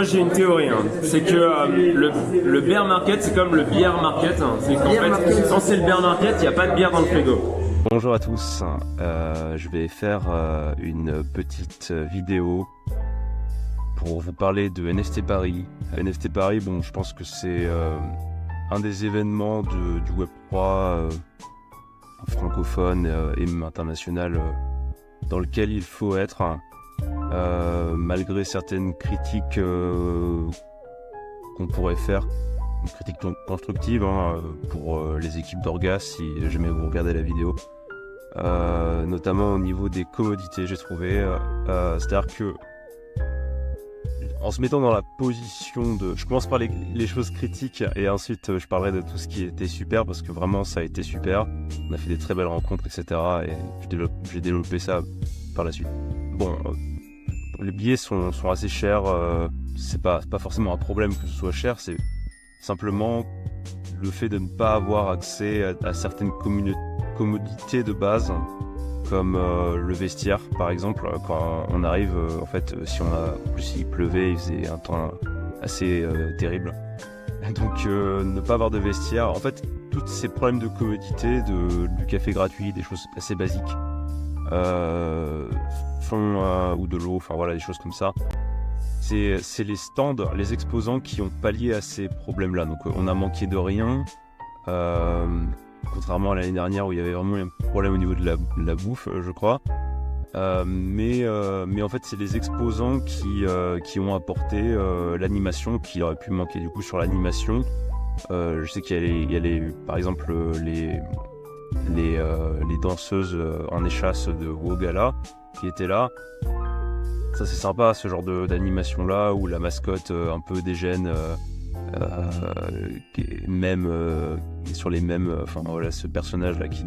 J'ai une théorie, c'est que le bear market c'est comme le beer market, c'est qu'en fait quand c'est le bear market il n'y a pas de bière dans le frigo. Bonjour à tous, je vais faire une petite vidéo pour vous parler de NFT Paris. NFT Paris, bon, je pense que c'est un des événements du Web3 francophone et même international dans lequel il faut être. Malgré certaines critiques qu'on pourrait faire, une critique constructive pour les équipes d'Orgas, si jamais vous regardez la vidéo, notamment au niveau des commodités, j'ai trouvé, c'est-à-dire que en se mettant dans la position de... Je commence par les choses critiques et ensuite je parlerai de tout ce qui était super, parce que vraiment ça a été super, on a fait des très belles rencontres, etc. et j'ai développé ça par la suite. Bon, les billets sont assez chers, c'est pas forcément un problème que ce soit cher, c'est simplement le fait de ne pas avoir accès à certaines commodités de base, comme le vestiaire par exemple. Quand on arrive, en fait, en plus il pleuvait, il faisait un temps assez terrible, donc ne pas avoir de vestiaire, en fait, tous ces problèmes de commodité, du café gratuit, des choses assez basiques, ou de l'eau, enfin voilà, des choses comme ça. C'est les stands, les exposants qui ont pallié à ces problèmes-là. Donc on a manqué de rien, contrairement à l'année dernière où il y avait vraiment un problème au niveau de la bouffe, je crois. Mais en fait, c'est les exposants qui ont apporté l'animation, qui aurait pu manquer du coup sur l'animation. Je sais qu'il y a par exemple les danseuses en échasse de Wogala qui étaient là. Ça, c'est sympa, ce genre d'animation là, où la mascotte un peu dégène, même sur les mêmes, enfin voilà, ce personnage là qui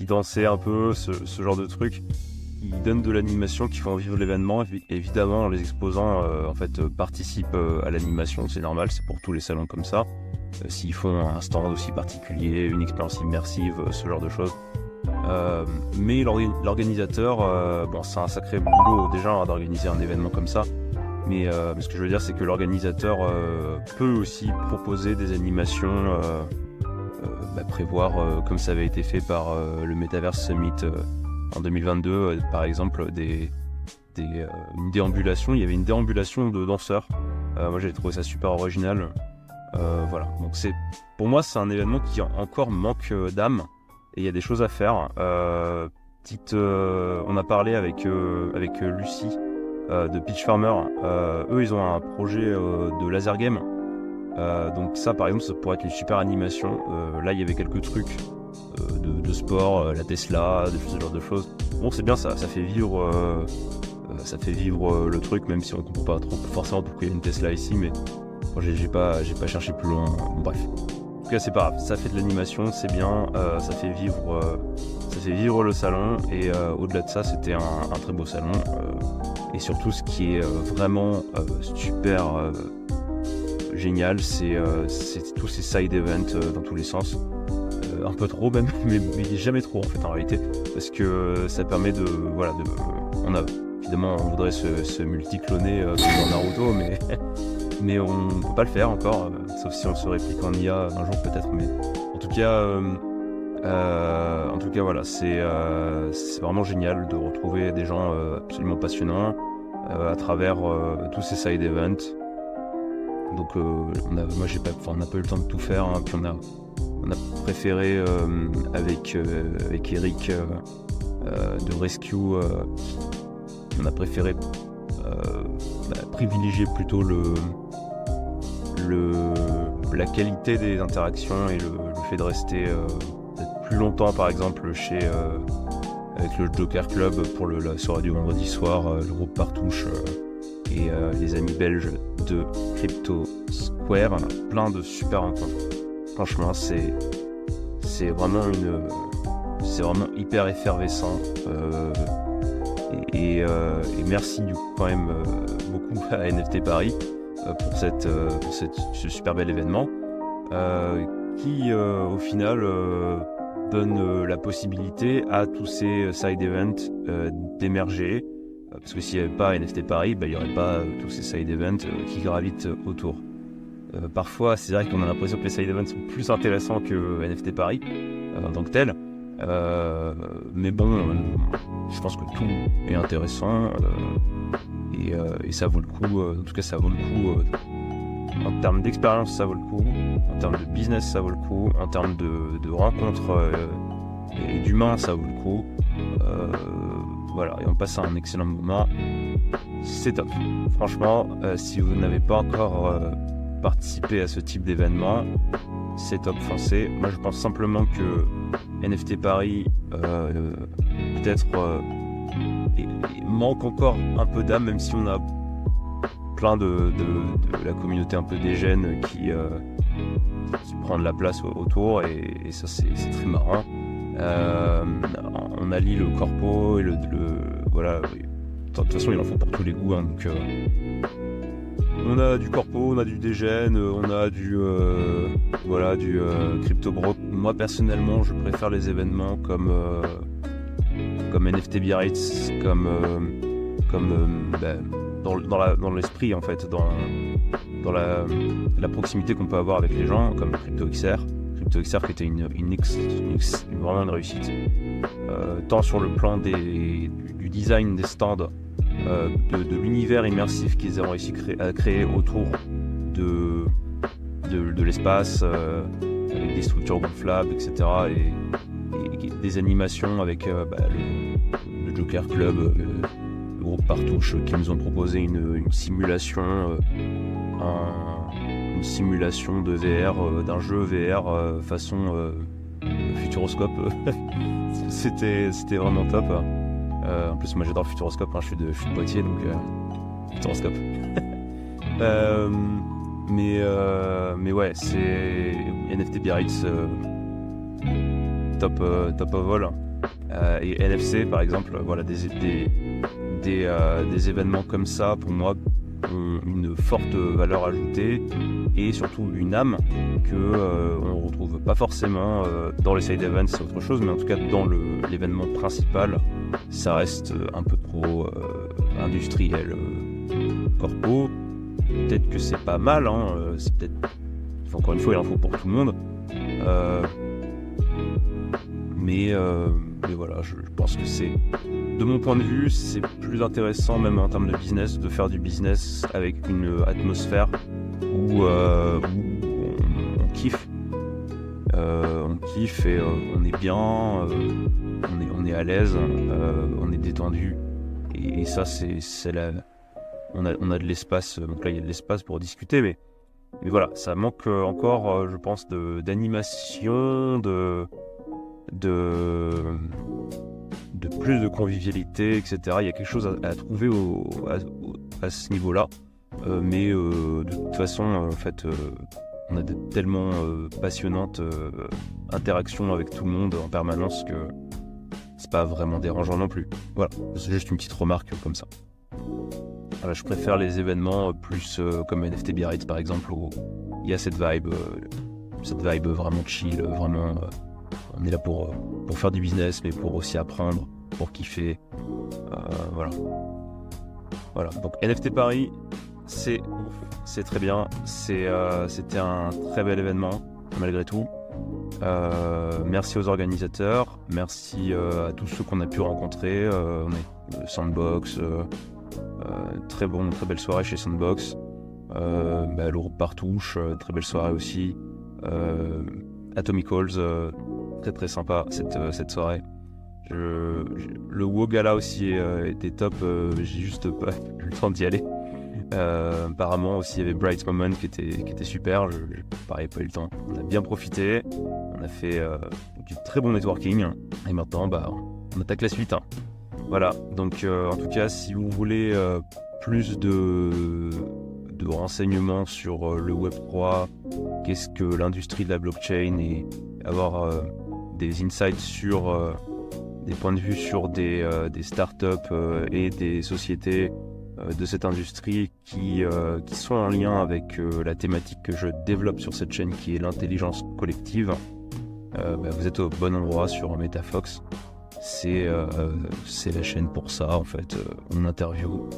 dansait un peu, ce genre de truc qui donne de l'animation, qui font vivre l'événement. Évidemment, les exposants en fait participent à l'animation, c'est normal, c'est pour tous les salons comme ça. S'ils font un stand aussi particulier, une expérience immersive, ce genre de choses. Mais l'organisateur, bon, c'est un sacré boulot déjà d'organiser un événement comme ça, mais ce que je veux dire, c'est que l'organisateur peut aussi proposer des animations, prévoir, comme ça avait été fait par le Metaverse Summit en 2022, par exemple, une déambulation. Il y avait une déambulation de danseurs. Moi j'avais trouvé ça super original. Voilà, donc pour moi c'est un événement qui encore manque d'âme. Et il y a des choses à faire. On a parlé avec Lucie de Peach Farmer. Eux, ils ont un projet de laser game. Donc ça, par exemple, ça pourrait être une super animation. Là, il y avait quelques trucs de sport, la Tesla, ce genre de choses. Bon, c'est bien, ça fait vivre, le truc, même si on comprend pas trop forcément pourquoi il y a une Tesla ici. Mais bon, j'ai pas cherché plus loin. Bon, bref. En tout cas, c'est pas grave, ça fait de l'animation, c'est bien, ça fait vivre le salon, et au-delà de ça, c'était un très beau salon. Et surtout, ce qui est vraiment super génial, c'est tous ces side events dans tous les sens. Un peu trop même, mais jamais trop en fait en réalité, parce que ça permet évidemment, on voudrait se multi-cloner comme dans Naruto, mais on peut pas le faire encore, sauf si on se réplique en IA un jour peut-être. Mais en tout cas voilà, c'est vraiment génial de retrouver des gens absolument passionnants à travers tous ces side events. Donc on n'a pas eu le temps de tout faire, puis on a préféré avec Eric de Rescue, on a préféré privilégier plutôt la qualité des interactions et le fait de rester peut-être plus longtemps, par exemple avec le Joker Club pour la soirée du vendredi soir, le groupe Partouche et les amis belges de Crypto Square. Plein de super rencontres. Franchement, c'est vraiment hyper effervescent. Et merci du coup quand même beaucoup à NFT Paris pour ce super bel événement qui au final donne la possibilité à tous ces side events d'émerger, Parce que s'il n'y avait pas NFT Paris, il n'y aurait pas tous ces side events qui gravitent autour. Parfois, c'est vrai qu'on a l'impression que les side events sont plus intéressants que NFT Paris en tant que tel. Mais bon, je pense que tout est intéressant et ça vaut le coup. En tout cas, ça vaut le coup. En termes d'expérience, ça vaut le coup. En termes de business, ça vaut le coup. En termes de rencontres et d'humains, ça vaut le coup. Voilà, et on passe à un excellent moment. C'est top. Franchement, si vous n'avez pas encore participé à ce type d'événement, c'est top, foncez. Moi, je pense simplement que NFT Paris, peut-être, manque encore un peu d'âme, même si on a plein de la communauté un peu des jeunes qui prend de la place autour, et ça, c'est très marrant. On allie le corpo et le voilà. De toute façon, il en faut pour tous les goûts, hein, donc on a du corpo, on a du dégène, on a du crypto bro. Moi personnellement, je préfère les événements comme NFT Biarritz, dans l'esprit en fait, dans la proximité qu'on peut avoir avec les gens, comme CryptoXR qui était vraiment une réussite, tant sur le plan du design des stands, de l'univers immersif qu'ils ont réussi à créer autour de l'espace, avec des structures gonflables, etc. Et des animations avec le Joker Club, le groupe Partouche, qui nous ont proposé une simulation, une simulation de VR, d'un jeu VR façon Futuroscope. C'était vraiment top. En plus, moi j'adore Futuroscope, hein, je suis de Poitiers, donc Futuroscope. Mais ouais, c'est NFT Biarritz, top of all. Et NFC par exemple, voilà, des événements comme ça, pour moi, ont une forte valeur ajoutée et surtout une âme que on retrouve pas forcément dans les side events, c'est autre chose, mais en tout cas dans l'événement principal, ça reste un peu trop industriel, corpo. Peut-être que c'est pas mal, hein, c'est peut-être, encore une fois, il en faut pour tout le monde, mais voilà, je pense que c'est, de mon point de vue, c'est plus intéressant, même en termes de business, de faire du business avec une atmosphère où on kiffe. On kiffe et on est bien, on est à l'aise, on est détendu. Et ça, on a de l'espace. Donc là, il y a de l'espace pour discuter, mais voilà, ça manque encore, je pense, d'animation, de plus de convivialité, etc. Il y a quelque chose à trouver à ce niveau-là, mais de toute façon, en fait, on a de tellement passionnantes interactions avec tout le monde en permanence que c'est pas vraiment dérangeant non plus. Voilà, c'est juste une petite remarque comme ça. Voilà, je préfère les événements plus comme NFT Biarritz par exemple, où il y a cette vibe vraiment chill, vraiment. On est là pour faire du business, mais pour aussi apprendre, pour kiffer. Voilà. Donc NFT Paris, c'est très bien. C'était un très bel événement, malgré tout. Merci aux organisateurs, merci à tous ceux qu'on a pu rencontrer. On a Sandbox, très belle soirée chez Sandbox. Le groupe Partouche, très belle soirée aussi. Atomic Halls, très sympa cette soirée. Le WoW Gala aussi était top, j'ai juste pas eu le temps d'y aller. Apparemment aussi il y avait Bright Moment qui était super, pareil, pas eu le temps. On a bien profité, on a fait du très bon networking et maintenant on attaque la suite. Voilà, donc en tout cas si vous voulez plus de renseignements sur le Web3, qu'est-ce que l'industrie de la blockchain, et avoir des insights sur des points de vue sur des startups et des sociétés de cette industrie qui sont en lien avec la thématique que je développe sur cette chaîne, qui est l'intelligence collective, vous êtes au bon endroit sur MetaFox. c'est la chaîne pour ça en fait. On interviewe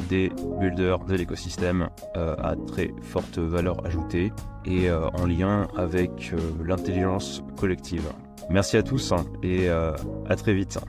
des builders de l'écosystème à très forte valeur ajoutée et en lien avec l'intelligence collective. Merci à tous et à très vite.